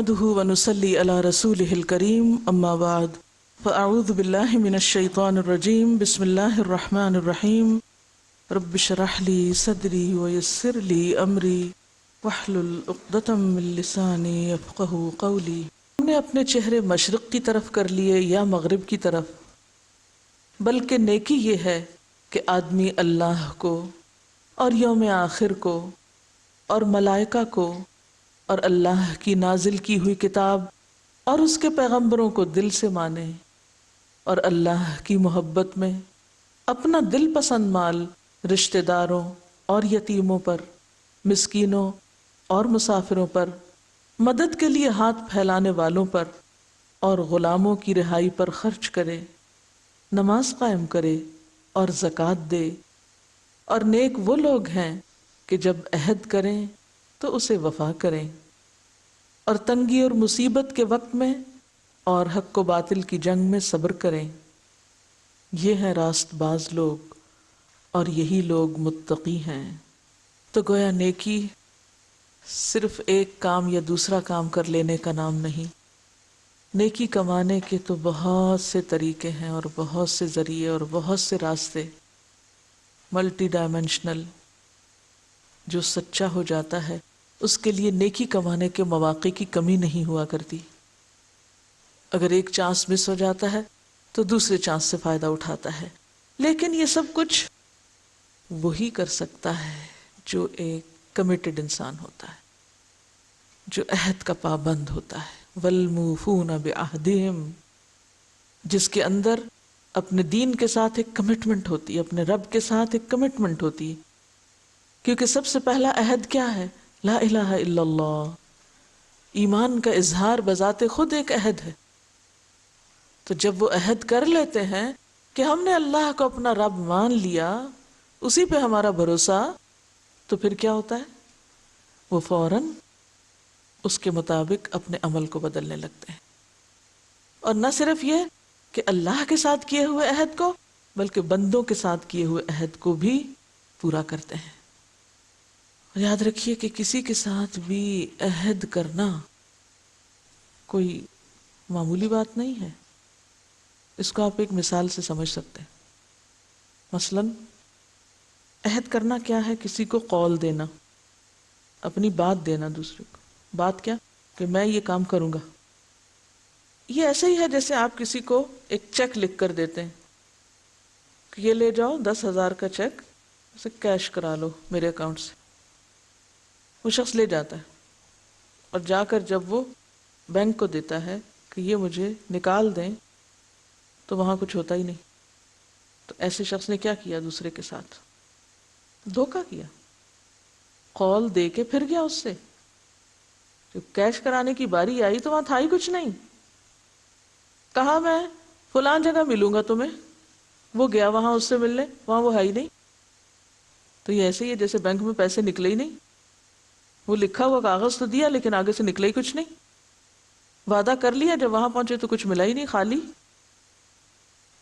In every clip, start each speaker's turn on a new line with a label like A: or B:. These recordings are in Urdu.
A: نحمده ونصلي على رسوله الكريم أما بعد فأعوذ بالله من الشيطان الرجيم بسم الله الرحمن الرحيم رب اشرح لي صدري ويسر لي أمري واحلل عقدة من لساني يفقهوا قولي. ہم نے اپنے چہرے مشرق کی طرف کر لیے یا مغرب کی طرف، بلکہ نیکی یہ ہے کہ آدمی اللہ کو اور یوم آخر کو اور ملائکہ کو اور اللہ کی نازل کی ہوئی کتاب اور اس کے پیغمبروں کو دل سے مانے، اور اللہ کی محبت میں اپنا دل پسند مال رشتہ داروں اور یتیموں پر، مسکینوں اور مسافروں پر، مدد کے لیے ہاتھ پھیلانے والوں پر اور غلاموں کی رہائی پر خرچ کرے، نماز قائم کرے اور زکوٰۃ دے، اور نیک وہ لوگ ہیں کہ جب عہد کریں تو اسے وفا کریں، اور تنگی اور مصیبت کے وقت میں اور حق و باطل کی جنگ میں صبر کریں. یہ ہیں راست باز لوگ اور یہی لوگ متقی ہیں. تو گویا نیکی صرف ایک کام یا دوسرا کام کر لینے کا نام نہیں. نیکی کمانے کے تو بہت سے طریقے ہیں اور بہت سے ذریعے اور بہت سے راستے، ملٹی ڈائمینشنل. جو سچا ہو جاتا ہے اس کے لیے نیکی کمانے کے مواقع کی کمی نہیں ہوا کرتی. اگر ایک چانس مس ہو جاتا ہے تو دوسرے چانس سے فائدہ اٹھاتا ہے. لیکن یہ سب کچھ وہی کر سکتا ہے جو ایک کمیٹڈ انسان ہوتا ہے، جو عہد کا پابند ہوتا ہے. والموفون بعہدہم، جس کے اندر اپنے دین کے ساتھ ایک کمٹمنٹ ہوتی ہے، اپنے رب کے ساتھ ایک کمٹمنٹ ہوتی ہے. کیونکہ سب سے پہلا عہد کیا ہے؟ لا الہ الا اللہ. ایمان کا اظہار بذات خود ایک عہد ہے. تو جب وہ عہد کر لیتے ہیں کہ ہم نے اللہ کو اپنا رب مان لیا، اسی پہ ہمارا بھروسہ، تو پھر کیا ہوتا ہے؟ وہ فوراً اس کے مطابق اپنے عمل کو بدلنے لگتے ہیں. اور نہ صرف یہ کہ اللہ کے ساتھ کیے ہوئے عہد کو، بلکہ بندوں کے ساتھ کیے ہوئے عہد کو بھی پورا کرتے ہیں. اور یاد رکھیے کہ کسی کے ساتھ بھی عہد کرنا کوئی معمولی بات نہیں ہے. اس کو آپ ایک مثال سے سمجھ سکتے ہیں. مثلاً عہد کرنا کیا ہے؟ کسی کو قول دینا، اپنی بات دینا دوسرے کو. بات کیا؟ کہ میں یہ کام کروں گا. یہ ایسے ہی ہے جیسے آپ کسی کو ایک چیک لکھ کر دیتے ہیں کہ یہ لے جاؤ 10,000 کا چیک، اسے کیش کرا لو میرے اکاؤنٹ سے. وہ شخص لے جاتا ہے اور جا کر جب وہ بینک کو دیتا ہے کہ یہ مجھے نکال دیں، تو وہاں کچھ ہوتا ہی نہیں. تو ایسے شخص نے کیا کیا؟ دوسرے کے ساتھ دھوکہ کیا. قول دے کے پھر گیا اس سے. جب کیش کرانے کی باری آئی تو وہاں تھا ہی کچھ نہیں. کہا میں فلاں جگہ ملوں گا تمہیں، وہ گیا وہاں اس سے ملنے، وہاں وہ ہے ہی نہیں. تو یہ ایسے ہی ہے جیسے بینک میں پیسے نکلے ہی نہیں. وہ لکھا ہوا کاغذ تو دیا لیکن آگے سے نکلا ہی کچھ نہیں. وعدہ کر لیا، جب وہاں پہنچے تو کچھ ملا ہی نہیں، خالی.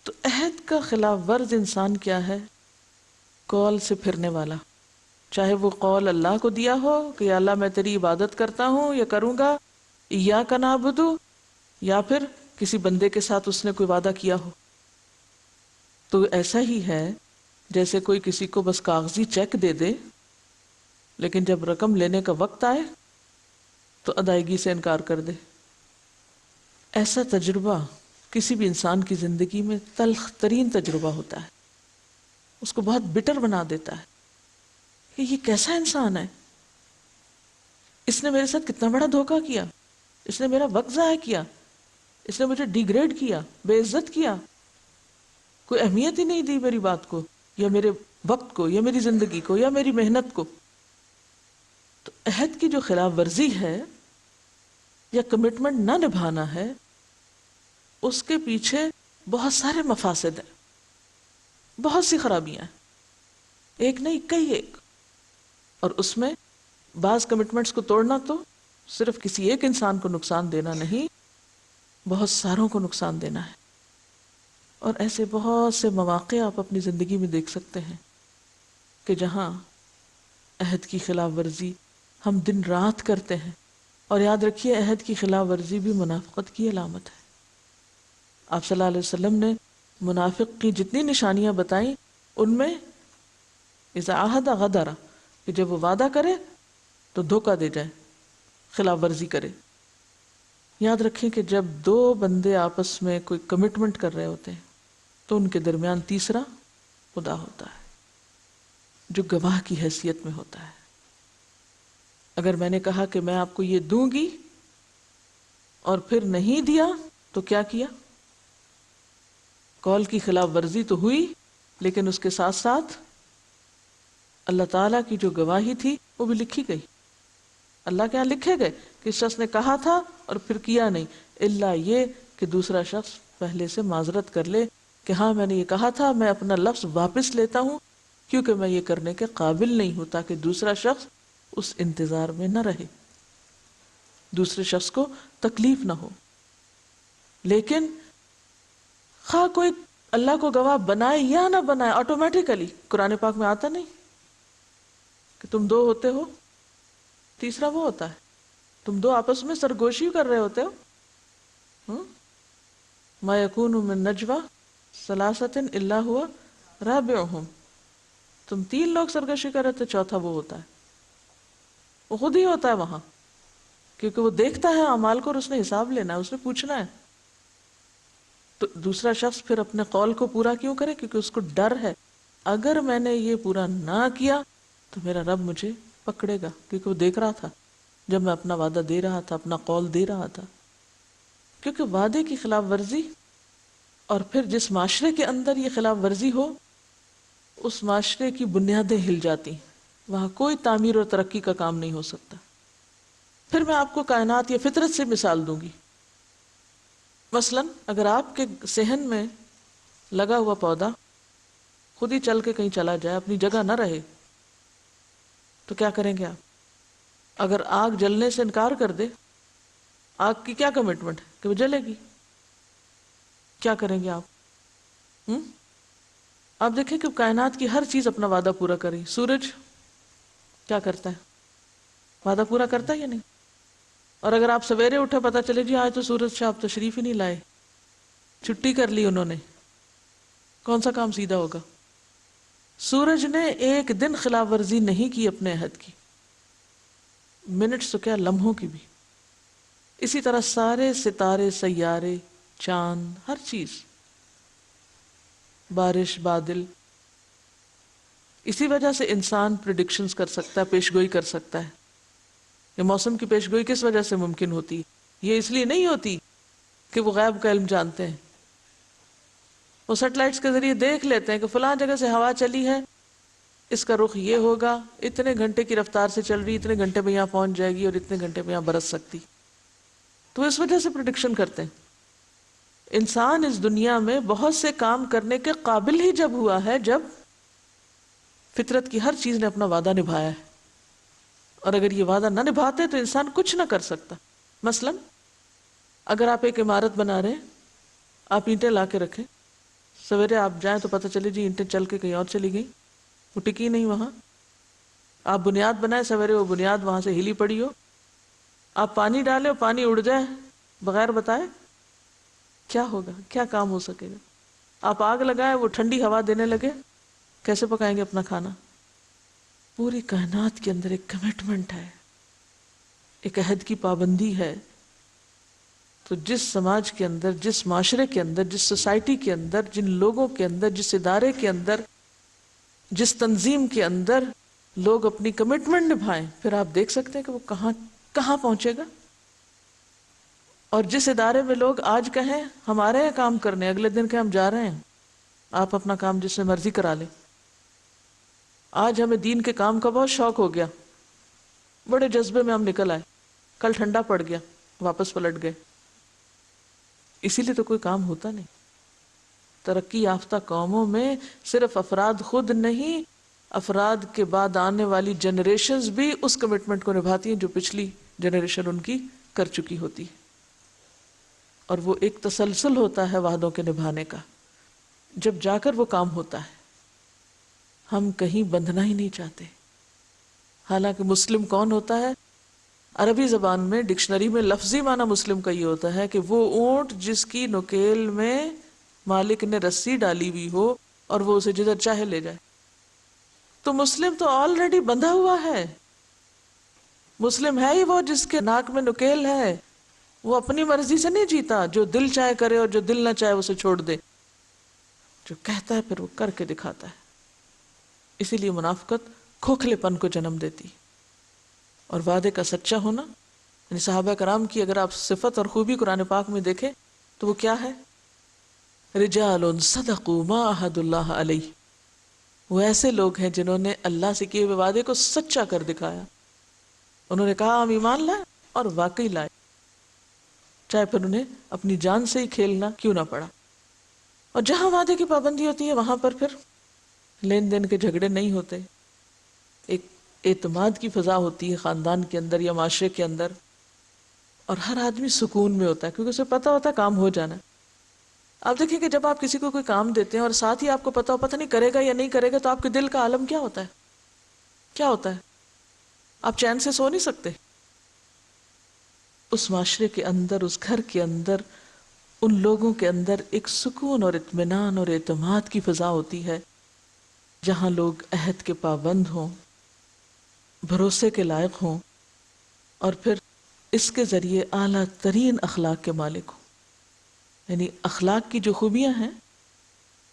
A: تو عہد کا خلاف ورز انسان کیا ہے؟ قول سے پھرنے والا. چاہے وہ قول اللہ کو دیا ہو کہ یا اللہ میں تیری عبادت کرتا ہوں یا کروں گا، ایاک نعبد، یا پھر کسی بندے کے ساتھ اس نے کوئی وعدہ کیا ہو. تو ایسا ہی ہے جیسے کوئی کسی کو بس کاغذی چیک دے دے، لیکن جب رقم لینے کا وقت آئے تو ادائیگی سے انکار کر دے. ایسا تجربہ کسی بھی انسان کی زندگی میں تلخ ترین تجربہ ہوتا ہے. اس کو بہت بٹر بنا دیتا ہے کہ یہ کیسا انسان ہے، اس نے میرے ساتھ کتنا بڑا دھوکہ کیا، اس نے میرا وقت ضائع کیا، اس نے مجھے ڈیگریڈ کیا، بے عزت کیا، کوئی اہمیت ہی نہیں دی میری بات کو یا میرے وقت کو یا میری زندگی کو یا میری محنت کو. تو عہد کی جو خلاف ورزی ہے یا کمٹمنٹ نہ نبھانا ہے، اس کے پیچھے بہت سارے مفاسد ہیں، بہت سی خرابیاں ہیں، ایک نہیں کئی ایک. اور اس میں بعض کمٹمنٹس کو توڑنا تو صرف کسی ایک انسان کو نقصان دینا نہیں، بہت ساروں کو نقصان دینا ہے. اور ایسے بہت سے مواقع آپ اپنی زندگی میں دیکھ سکتے ہیں کہ جہاں عہد کی خلاف ورزی ہم دن رات کرتے ہیں اور یاد رکھیے عہد کی خلاف ورزی بھی منافقت کی علامت ہے. آپ صلی اللہ علیہ وسلم نے منافق کی جتنی نشانیاں بتائیں ان میں اذا عہد غدر، کہ جب وہ وعدہ کرے تو دھوکہ دے جائے، خلاف ورزی کرے. یاد رکھیں کہ جب دو بندے آپس میں کوئی کمٹمنٹ کر رہے ہوتے ہیں تو ان کے درمیان تیسرا خدا ہوتا ہے جو گواہ کی حیثیت میں ہوتا ہے. اگر میں نے کہا کہ میں آپ کو یہ دوں گی اور پھر نہیں دیا تو کیا کیا؟ قول کی خلاف ورزی تو ہوئی، لیکن اس کے ساتھ ساتھ اللہ تعالیٰ کی جو گواہی تھی وہ بھی لکھی گئی. اللہ کے یہاں لکھے گئے کہ اس شخص نے کہا تھا اور پھر کیا نہیں، الا یہ کہ دوسرا شخص پہلے سے معذرت کر لے کہ ہاں میں نے یہ کہا تھا، میں اپنا لفظ واپس لیتا ہوں کیونکہ میں یہ کرنے کے قابل نہیں ہوں، تاکہ دوسرا شخص اس انتظار میں نہ رہے، دوسرے شخص کو تکلیف نہ ہو. لیکن خواہ کوئی اللہ کو گواہ بنائے یا نہ بنائے، آٹومیٹیکلی قرآن پاک میں آتا نہیں کہ تم دو ہوتے ہو تیسرا وہ ہوتا ہے، تم دو آپس میں سرگوشی کر رہے ہوتے ہو. ما یکون من نجوی ثلاثۃ الا هو رابعهم، تم تین لوگ سرگوشی کر رہے تھے، چوتھا وہ ہوتا ہے، وہ خود ہی ہوتا ہے وہاں، کیونکہ وہ دیکھتا ہے اعمال کو اور اس نے حساب لینا ہے، اس نے پوچھنا ہے. تو دوسرا شخص پھر اپنے قول کو پورا کیوں کرے؟ کیونکہ اس کو ڈر ہے اگر میں نے یہ پورا نہ کیا تو میرا رب مجھے پکڑے گا، کیونکہ وہ دیکھ رہا تھا جب میں اپنا وعدہ دے رہا تھا، اپنا قول دے رہا تھا. کیونکہ وعدے کی خلاف ورزی اور پھر جس معاشرے کے اندر یہ خلاف ورزی ہو اس معاشرے کی بنیادیں ہل جاتی ہیں، وہاں کوئی تعمیر اور ترقی کا کام نہیں ہو سکتا. پھر میں آپ کو کائنات یا فطرت سے مثال دوں گی. مثلا اگر آپ کے صحن میں لگا ہوا پودا خود ہی چل کے کہیں چلا جائے، اپنی جگہ نہ رہے، تو کیا کریں گے آپ؟ اگر آگ جلنے سے انکار کر دے، آگ کی کیا کمٹمنٹ ہے کہ وہ جلے گی، کیا کریں گے آپ؟ آپ دیکھیں کہ کائنات کی ہر چیز اپنا وعدہ پورا کرے. سورج کیا کرتا ہے؟ وعدہ پورا کرتا ہے یا نہیں؟ اور اگر آپ سویرے اٹھے پتہ چلے جی آج تو سورج سے آپ تشریف ہی نہیں لائے، چھٹی کر لی انہوں نے، کون سا کام سیدھا ہوگا؟ سورج نے ایک دن خلاف ورزی نہیں کی اپنے عہد کی، منٹس تو کیا لمحوں کی بھی. اسی طرح سارے ستارے، سیارے، چاند، ہر چیز، بارش، بادل. اسی وجہ سے انسان پریڈکشنز کر سکتا ہے، پیشگوئی کر سکتا ہے. یہ موسم کی پیشگوئی کس وجہ سے ممکن ہوتی؟ یہ اس لیے نہیں ہوتی کہ وہ غیب کا علم جانتے ہیں. وہ سیٹلائٹس کے ذریعے دیکھ لیتے ہیں کہ فلاں جگہ سے ہوا چلی ہے، اس کا رخ یہ ہوگا، اتنے گھنٹے کی رفتار سے چل رہی، اتنے گھنٹے میں یہاں پہنچ جائے گی اور اتنے گھنٹے میں یہاں برس سکتی. تو اس وجہ سے پریڈکشن کرتے ہیں. انسان اس دنیا میں بہت سے کام کرنے کے قابل ہی جب ہوا ہے جب فطرت کی ہر چیز نے اپنا وعدہ نبھایا ہے. اور اگر یہ وعدہ نہ نبھاتے تو انسان کچھ نہ کر سکتا. مثلا اگر آپ ایک عمارت بنا رہے ہیں، آپ اینٹیں لا کے رکھیں، سویرے آپ جائیں تو پتہ چلے جی اینٹیں چل کے کہیں اور چلی گئی، وہ ٹکی نہیں وہاں. آپ بنیاد بنائیں، سویرے وہ بنیاد وہاں سے ہلی پڑی ہو. آپ پانی ڈالیں، پانی اڑ جائے بغیر بتائے، کیا ہوگا؟ کیا کام ہو سکے گا؟ آپ آگ لگائیں، وہ ٹھنڈی ہوا دینے لگے، کیسے پکائیں گے اپنا کھانا؟ پوری کائنات کے اندر ایک کمٹمنٹ ہے، ایک عہد کی پابندی ہے. تو جس سماج کے اندر، جس معاشرے کے اندر، جس سوسائٹی کے اندر، جن لوگوں کے اندر، جس ادارے کے اندر، جس تنظیم کے اندر لوگ اپنی کمٹمنٹ نبھائیں، پھر آپ دیکھ سکتے ہیں کہ وہ کہاں پہنچے گا. اور جس ادارے میں لوگ آج کہیں ہم آ رہے ہیں کام کرنے، اگلے دن کہ ہم جا رہے ہیں، آپ اپنا کام جس میں مرضی کرا لیں. آج ہمیں دین کے کام کا بہت شوق ہو گیا، بڑے جذبے میں ہم نکل آئے، کل ٹھنڈا پڑ گیا، واپس پلٹ گئے. اسی لیے تو کوئی کام ہوتا نہیں. ترقی یافتہ قوموں میں صرف افراد خود نہیں، افراد کے بعد آنے والی جنریشنز بھی اس کمٹمنٹ کو نبھاتی ہیں جو پچھلی جنریشن ان کی کر چکی ہوتی ہے. اور وہ ایک تسلسل ہوتا ہے وعدوں کے نبھانے کا، جب جا کر وہ کام ہوتا ہے. ہم کہیں بندھنا ہی نہیں چاہتے. حالانکہ مسلم کون ہوتا ہے؟ عربی زبان میں ڈکشنری میں لفظی معنی مسلم کا یہ ہوتا ہے کہ وہ اونٹ جس کی نکیل میں مالک نے رسی ڈالی ہوئی ہو اور وہ اسے جدھر چاہے لے جائے. تو مسلم تو آلریڈی بندھا ہوا ہے. مسلم ہے ہی وہ جس کے ناک میں نکیل ہے. وہ اپنی مرضی سے نہیں جیتا، جو دل چاہے کرے اور جو دل نہ چاہے اسے چھوڑ دے. جو کہتا ہے پھر وہ کر کے دکھاتا ہے. اسی لیے منافقت کھوکھلے پن کو جنم دیتی. اور وعدے کا سچا ہونا، یعنی صحابہ کرام کی اگر آپ صفت اور خوبی قرآن پاک میں دیکھیں تو وہ کیا ہے؟ رجال صدقوا ما عہد اللہ علیہ. وہ ایسے لوگ ہیں جنہوں نے اللہ سے کیے ہوئے وعدے کو سچا کر دکھایا. انہوں نے کہا ہم ایمان لائے اور واقعی لائے، چاہے پھر انہیں اپنی جان سے ہی کھیلنا کیوں نہ پڑا. اور جہاں وعدے کی پابندی ہوتی ہے وہاں پر پھر لین دین کے جھگڑے نہیں ہوتے. ایک اعتماد کی فضا ہوتی ہے خاندان کے اندر یا معاشرے کے اندر، اور ہر آدمی سکون میں ہوتا ہے کیونکہ اسے پتا ہوتا ہے کام ہو جانا ہے. آپ دیکھیں کہ جب آپ کسی کو کوئی کام دیتے ہیں اور ساتھ ہی آپ کو پتا ہو پتہ نہیں کرے گا یا نہیں کرے گا، تو آپ کے دل کا عالم کیا ہوتا ہے؟ کیا ہوتا ہے؟ آپ چین سے سو نہیں سکتے. اس معاشرے کے اندر، اس گھر کے اندر، ان لوگوں کے اندر ایک سکون اور اطمینان اور اعتماد کی فضا ہوتی ہے جہاں لوگ عہد کے پابند ہوں، بھروسے کے لائق ہوں، اور پھر اس کے ذریعے اعلیٰ ترین اخلاق کے مالک ہوں. یعنی اخلاق کی جو خوبیاں ہیں،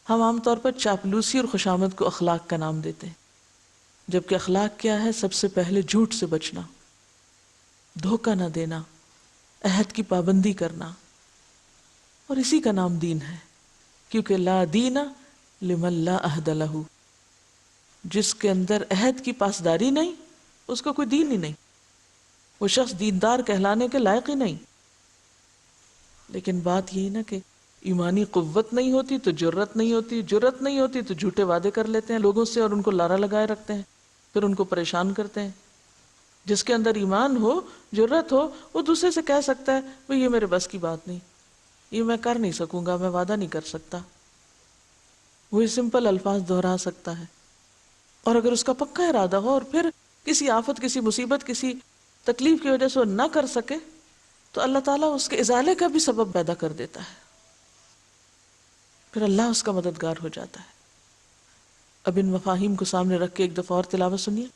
A: ہم عام طور پر چاپلوسی اور خوشامد کو اخلاق کا نام دیتے ہیں، جبکہ اخلاق کیا ہے؟ سب سے پہلے جھوٹ سے بچنا، دھوکہ نہ دینا، عہد کی پابندی کرنا. اور اسی کا نام دین ہے، کیونکہ لا دین لمن لا عہد لہ. جس کے اندر عہد کی پاسداری نہیں، اس کو کوئی دین ہی نہیں. وہ شخص دیندار کہلانے کے لائق ہی نہیں. لیکن بات یہی نا کہ ایمانی قوت نہیں ہوتی تو جرت نہیں ہوتی، جرت نہیں ہوتی تو جھوٹے وعدے کر لیتے ہیں لوگوں سے اور ان کو لارا لگائے رکھتے ہیں، پھر ان کو پریشان کرتے ہیں. جس کے اندر ایمان ہو، جرت ہو، وہ دوسرے سے کہہ سکتا ہے بھئی یہ میرے بس کی بات نہیں، یہ میں کر نہیں سکوں گا، میں وعدہ نہیں کر سکتا. وہی سمپل الفاظ دہرا سکتا ہے. اور اگر اس کا پکا ارادہ ہو اور پھر کسی آفت، کسی مصیبت، کسی تکلیف کی وجہ سے وہ نہ کر سکے تو اللہ تعالیٰ اس کے ازالے کا بھی سبب پیدا کر دیتا ہے، پھر اللہ اس کا مددگار ہو جاتا ہے. اب ان مفاہیم کو سامنے رکھ کے ایک دفعہ اور تلاوت سنیے.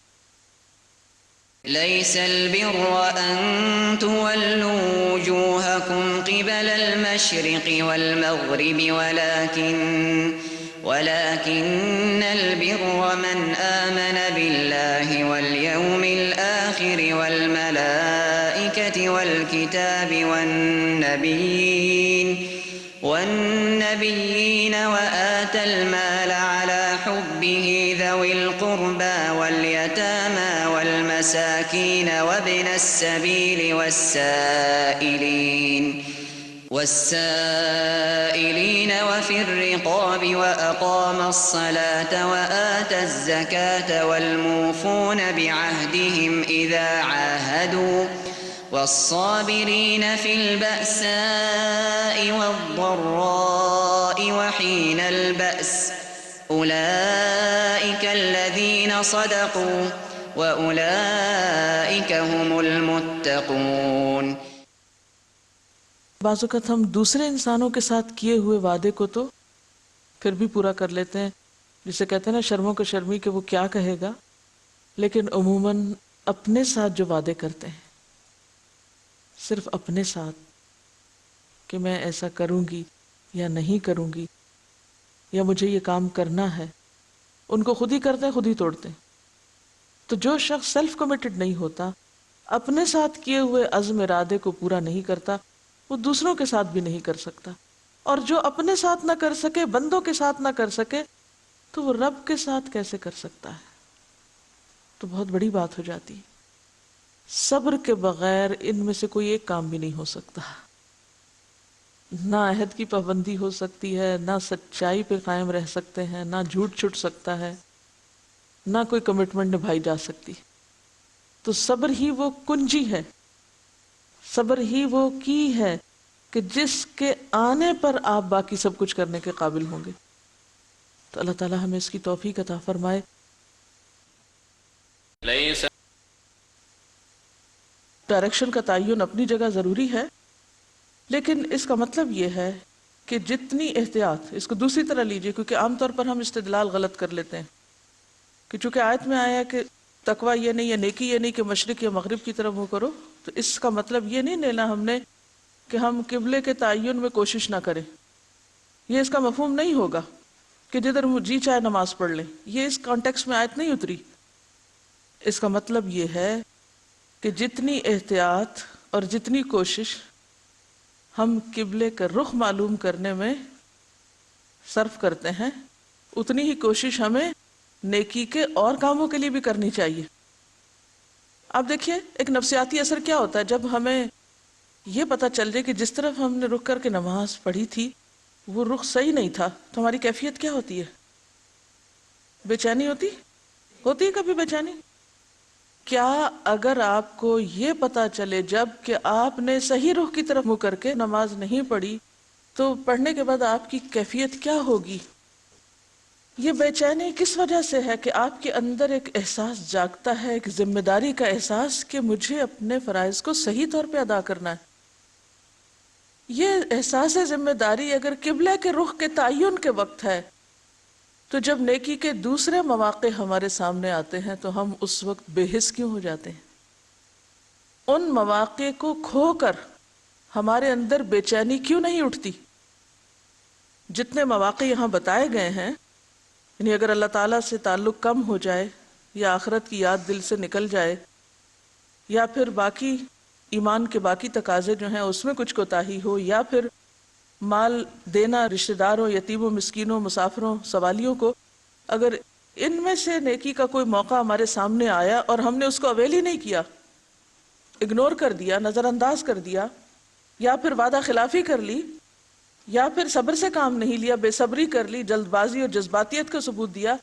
B: ليس البر أن تولوا وجوهكم قبل المشرق والمغرب ولكن البر من آمن بالله واليوم الآخر والملائكة والكتاب والنبيين وآتى المال على حبه ذوي القربى واليتامى والمساكين وابن السبيل والسائلين وفي الرقاب وأقام الصلاة وآتى الزكاة والموفون بعهدهم إذا عاهدوا والصابرين في البأساء والضراء وحين البأس أولئك الذين صدقوا وأولئك هم المتقون.
A: بعض اوقات ہم دوسرے انسانوں کے ساتھ کیے ہوئے وعدے کو تو پھر بھی پورا کر لیتے ہیں، جسے کہتے ہیں نا شرموں کو شرمی کہ وہ کیا کہے گا. لیکن عموماً اپنے ساتھ جو وعدے کرتے ہیں، صرف اپنے ساتھ کہ میں ایسا کروں گی یا نہیں کروں گی یا مجھے یہ کام کرنا ہے، ان کو خود ہی کرتے ہیں، خود ہی توڑتے ہیں. تو جو شخص سیلف کمیٹڈ نہیں ہوتا، اپنے ساتھ کیے ہوئے عزم ارادے کو پورا نہیں کرتا، وہ دوسروں کے ساتھ بھی نہیں کر سکتا. اور جو اپنے ساتھ نہ کر سکے، بندوں کے ساتھ نہ کر سکے، تو وہ رب کے ساتھ کیسے کر سکتا ہے؟ تو بہت بڑی بات ہو جاتی ہے. صبر کے بغیر ان میں سے کوئی ایک کام بھی نہیں ہو سکتا. نہ عہد کی پابندی ہو سکتی ہے، نہ سچائی پہ قائم رہ سکتے ہیں، نہ جھوٹ چھٹ سکتا ہے، نہ کوئی کمٹمنٹ نبھائی جا سکتی. تو صبر ہی وہ کنجی ہے، صبر ہی وہ کی ہے کہ جس کے آنے پر آپ باقی سب کچھ کرنے کے قابل ہوں گے. تو اللہ تعالیٰ ہمیں اس کی توفیق عطا فرمائے. ڈائریکشن کا تعین اپنی جگہ ضروری ہے، لیکن اس کا مطلب یہ ہے کہ جتنی احتیاط، اس کو دوسری طرح لیجئے، کیونکہ عام طور پر ہم استدلال غلط کر لیتے ہیں کہ چونکہ آیت میں آیا کہ تقویٰ یہ نہیں یا نیکی یہ نہیں کہ مشرق یا مغرب کی طرف منہ کرو، تو اس کا مطلب یہ نہیں لینا ہم نے کہ ہم قبلے کے تعین میں کوشش نہ کریں. یہ اس کا مفہوم نہیں ہوگا کہ جدھر جی چاہے نماز پڑھ لیں، یہ اس کانٹیکس میں آیت نہیں اتری. اس کا مطلب یہ ہے کہ جتنی احتیاط اور جتنی کوشش ہم قبلے کا رخ معلوم کرنے میں صرف کرتے ہیں، اتنی ہی کوشش ہمیں نیکی کے اور کاموں کے لیے بھی کرنی چاہیے. آپ دیکھیے ایک نفسیاتی اثر کیا ہوتا ہے جب ہمیں یہ پتہ چل جائے کہ جس طرف ہم نے رک کر کے نماز پڑھی تھی وہ رخ صحیح نہیں تھا، تو ہماری کیفیت کیا ہوتی ہے؟ بے چینی ہوتی ہے کبھی بے چینی؟ کیا اگر آپ کو یہ پتا چلے جب کہ آپ نے صحیح رخ کی طرف منہ کر کے نماز نہیں پڑھی تو پڑھنے کے بعد آپ کی کیفیت کیا ہوگی؟ یہ بے چینی کس وجہ سے ہے کہ آپ کے اندر ایک احساس جاگتا ہے، ایک ذمہ داری کا احساس کہ مجھے اپنے فرائض کو صحیح طور پہ ادا کرنا ہے. یہ احساس ذمہ داری اگر قبلہ کے رخ کے تعین کے وقت ہے تو جب نیکی کے دوسرے مواقع ہمارے سامنے آتے ہیں تو ہم اس وقت بے حس کیوں ہو جاتے ہیں؟ ان مواقع کو کھو کر ہمارے اندر بے چینی کیوں نہیں اٹھتی؟ جتنے مواقع یہاں بتائے گئے ہیں، یعنی اگر اللہ تعالیٰ سے تعلق کم ہو جائے یا آخرت کی یاد دل سے نکل جائے یا پھر باقی ایمان کے باقی تقاضے جو ہیں اس میں کچھ کوتاہی ہو، یا پھر مال دینا رشتہ داروں، یتیموں، مسکینوں، مسافروں، سوالیوں کو، اگر ان میں سے نیکی کا کوئی موقع ہمارے سامنے آیا اور ہم نے اس کو اویل ہی نہیں کیا، اگنور کر دیا، نظر انداز کر دیا، یا پھر وعدہ خلافی کر لی، یا پھر صبر سے کام نہیں لیا، بے صبری کر لی، جلد بازی اور جذباتیت کا ثبوت دیا،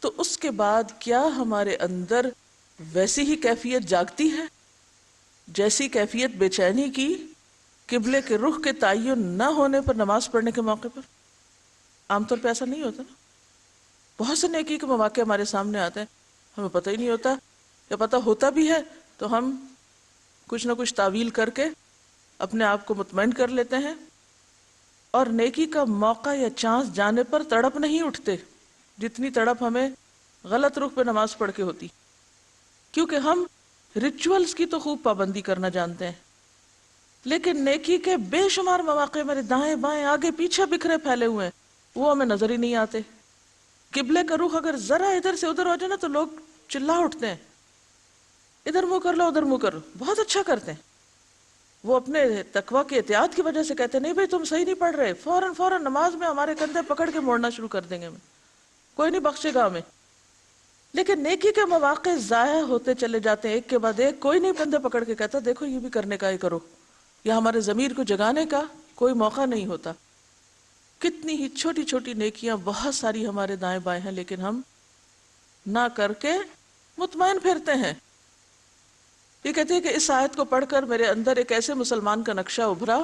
A: تو اس کے بعد کیا ہمارے اندر ویسی ہی کیفیت جاگتی ہے جیسی کیفیت بے چینی کی قبلے کے رخ کے تعین نہ ہونے پر نماز پڑھنے کے موقع پر؟ عام طور پہ ایسا نہیں ہوتا نا. بہت سے نیکی کے مواقع ہمارے سامنے آتے ہیں، ہمیں پتہ ہی نہیں ہوتا، یا پتہ ہوتا بھی ہے تو ہم کچھ نہ کچھ تعویل کر کے اپنے آپ کو مطمئن کر لیتے ہیں، اور نیکی کا موقع یا چانس جانے پر تڑپ نہیں اٹھتے جتنی تڑپ ہمیں غلط رخ پہ نماز پڑھ کے ہوتی. کیونکہ ہم ریچولز کی تو خوب پابندی کرنا جانتے ہیں، لیکن نیکی کے بے شمار مواقع میرے دائیں بائیں آگے پیچھے بکھرے پھیلے ہوئے ہیں، وہ ہمیں نظر ہی نہیں آتے. قبلے کا رخ اگر ذرا ادھر سے ادھر ہو جائے نا تو لوگ چلا اٹھتے ہیں، ادھر منہ کر لو ادھر منہ کر لو. بہت اچھا کرتے ہیں، وہ اپنے تقویٰ کی احتیاط کی وجہ سے کہتے ہیں نہیں بھائی تم صحیح نہیں پڑھ رہے، فوراً نماز میں ہمارے کندھے پکڑ کے موڑنا شروع کر دیں گے، کوئی نہیں بخشے گا ہمیں. لیکن نیکی کے مواقع ضائع ہوتے چلے جاتے ہیں ایک کے بعد ایک، کوئی نہیں کندھے پکڑ کے کہتا دیکھو یہ بھی کرنے کا ہی کرو، یا ہمارے ضمیر کو جگانے کا کوئی موقع نہیں ہوتا. کتنی ہی چھوٹی چھوٹی نیکیاں بہت ساری ہمارے دائیں بائیں ہیں، لیکن ہم نہ کر کے مطمئن پھرتے ہیں. یہ کہتے ہیں کہ اس آیت کو پڑھ کر میرے اندر ایک ایسے مسلمان کا نقشہ ابھرا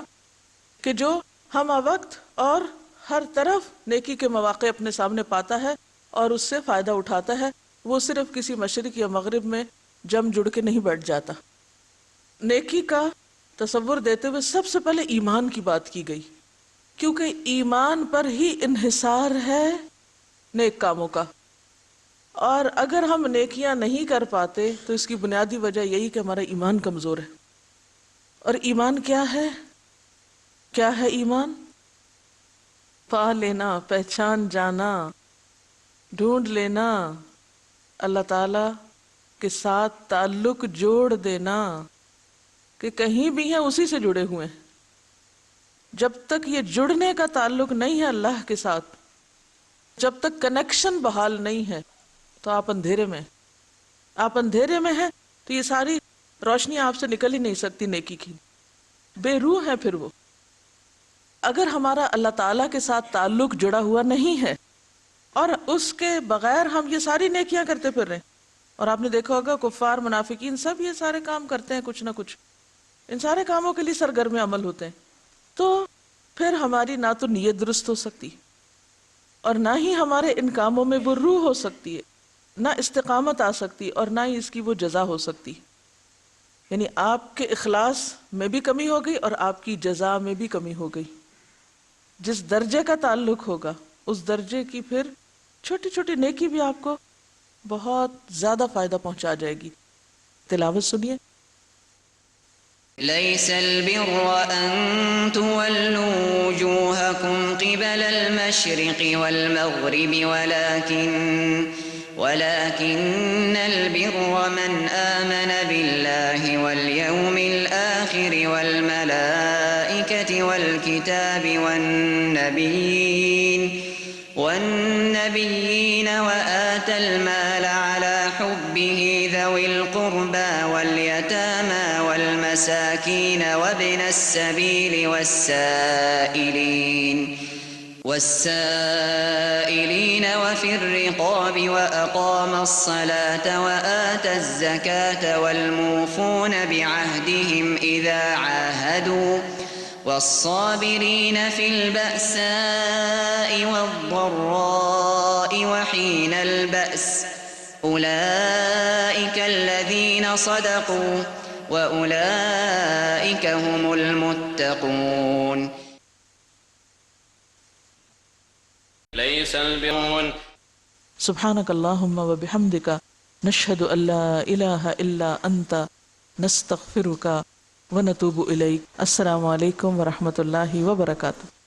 A: کہ جو ہمہ وقت اور ہر طرف نیکی کے مواقع اپنے سامنے پاتا ہے اور اس سے فائدہ اٹھاتا ہے. وہ صرف کسی مشرق یا مغرب میں جم جڑ کے نہیں بیٹھ جاتا. نیکی کا تصور دیتے ہوئے سب سے پہلے ایمان کی بات کی گئی، کیونکہ ایمان پر ہی انحصار ہے نیک کاموں کا. اور اگر ہم نیکیاں نہیں کر پاتے تو اس کی بنیادی وجہ یہی کہ ہمارا ایمان کمزور ہے. اور ایمان کیا ہے؟ کیا ہے ایمان؟ پا لینا، پہچان جانا، ڈھونڈ لینا، اللہ تعالی کے ساتھ تعلق جوڑ دینا کہ کہیں بھی ہیں اسی سے جڑے ہوئے ہیں. جب تک یہ جڑنے کا تعلق نہیں ہے اللہ کے ساتھ، جب تک کنیکشن بحال نہیں ہے تو آپ اندھیرے میں ہیں. تو یہ ساری روشنی آپ سے نکل ہی نہیں سکتی نیکی کی، بے روح ہے پھر وہ. اگر ہمارا اللہ تعالیٰ کے ساتھ تعلق جڑا ہوا نہیں ہے اور اس کے بغیر ہم یہ ساری نیکیاں کرتے پھر رہے ہیں، اور آپ نے دیکھا ہوگا کفار منافقین سب یہ سارے کام کرتے ہیں کچھ نہ کچھ، ان سارے کاموں کے لیے سرگرم عمل ہوتے ہیں، تو پھر ہماری نہ تو نیت درست ہو سکتی اور نہ ہی ہمارے ان کاموں میں وہ روح ہو سکتی ہے، نہ استقامت آ سکتی اور نہ ہی اس کی وہ جزا ہو سکتی. یعنی آپ کے اخلاص میں بھی کمی ہو گئی اور آپ کی جزا میں بھی کمی ہو گئی. جس درجے کا تعلق ہوگا اس درجے کی پھر چھوٹی چھوٹی نیکی بھی آپ کو بہت زیادہ فائدہ پہنچا جائے گی. تلاوت سنیے.
B: ليس البر أن تولوا وجوهكم قبل المشرق والمغرب ولكن البر من آمن بالله واليوم الآخر والملائكة والكتاب والنبيين وآتى المال على حبه ذوي القربى واليتامى والمساكين وابن السبيل والسائلين وفي الرقاب وأقام الصلاة وآتى الزكاة والموفون بعهدهم إذا عاهدوا والصابرين في البأساء والضراء وحين البأس أولئك الذين صدقوا وأولئك هم المتقون.
C: ليس البر.
A: سبحانك اللهم وبحمدك نشهد أن لا إله إلا أنت نستغفرك ونتوب إليك. السلام علیکم ورحمۃ اللہ وبرکاتہ.